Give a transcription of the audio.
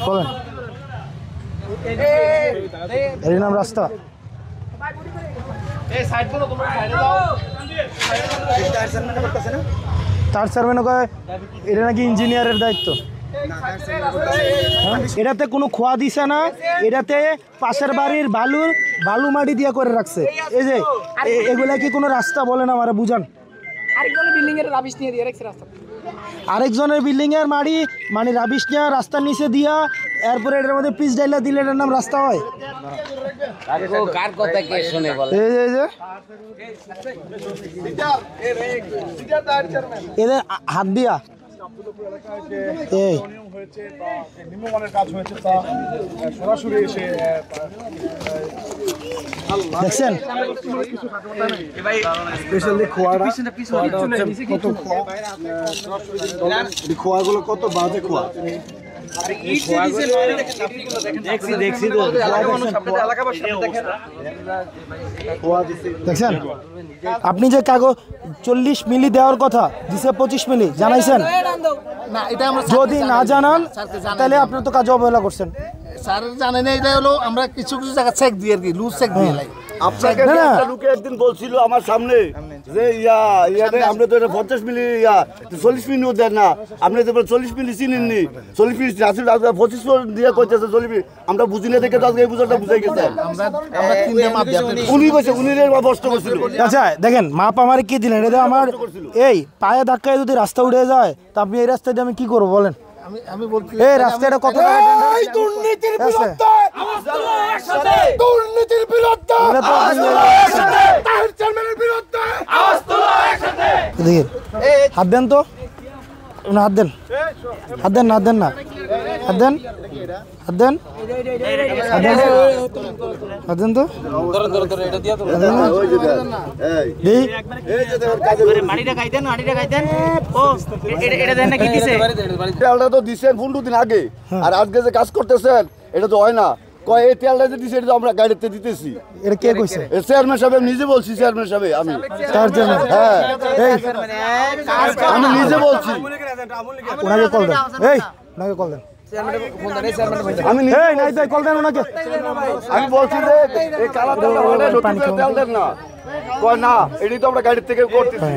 বলেন এর নাম রাস্তা তার চেয়ারম্যান কয় এটা নাকি ইঞ্জিনিয়ারের দায়িত্ব। এটাতে কোনো খোয়া দিছে না, এটাতে পাশের বাড়ির বালু মাটি দিয়া করে রাখছে। এই যে এগুলা কি কোনো রাস্তা বলেন আমার বুঝান। আরেকজনের বিল্ডিং এর মাটি মানে রাবিশ নিয়ে রাস্তার নিচে দিয়া এরপরে এটার মধ্যে পিচ ডাইলা দিলে এটার নাম রাস্তা হয়? এদের হাত দিয়া দেখছেন খোয়াগুলো কত বাজে খোয়া দেখছেন আপনি যে কাগজ 40 মিলি দেওয়ার কথা দিছে 25 মিলি জানাইছেন যদি না জানান তাহলে আপনি তো কাজ অবহেলা করছেন। স্যার জানেন না এটা হলো আমরা কিছু কিছু জায়গা চেক দিই আর কি লুজ চেক দিয়ে লাই। আপনাকে একটা লোকে একদিন বলছিল আমার সামনে যে আমরা তো এটা 50 মিলি 40 মিলিও দেন না, আপনি তো 40 মিলি চিনেননি, 40 মিলি 25 দিয়ে কইতেছে 40 মিলি আমরা বুঝি না দেখে তো আজকে এই বুঝাটা বুঝাই গেছেন। আমরা তিনটা মাপ দিই উনি কইছে উনি কষ্ট করছিল। আচ্ছা দেখেন মাপ আমার কি দিলেন, এটা আমার এই পায়ে ধাক্কায় যদি রাস্তা উঠে যায় তা আপনি এই রাস্তা দিয়ে আমি কি করবো বলেন? আমি বলছি এই রাস্তাটা কত টাকা দুর্নীতির বিরুদ্ধে দুর্নীতির বিরুদ্ধে তাহের চেয়ারম্যানের বিরুদ্ধে আওয়াজ তোলো একসাথে। হাত দেন তো, হাত দেন, হাত দেন, হাত দেন না, হাত দেন, হাত দেন, হাত দেন তো তো দিচ্ছেন 15 দিন আগে, আর আজকে যে কাজ করতেছেন এটা তো হয় না। এই তেলটা যে দিচ্ছে এটা তো আমরা গাড়িতে দিতেছি। এটা কে কইছে? চেয়ারম্যান সাহেব নিজে বলছি, চেয়ারম্যান সাহেব আমি তার জন্য হ্যাঁ আমি নিজে বলছি। ওনাকে কল দেন, এই ওনাকে কল দেন, আমি কল দেন ওনাকে। আমি বলছি যে এই কালা তেল না, কয় না এটাই তো আমরা গাড়ির থেকে করতেছি।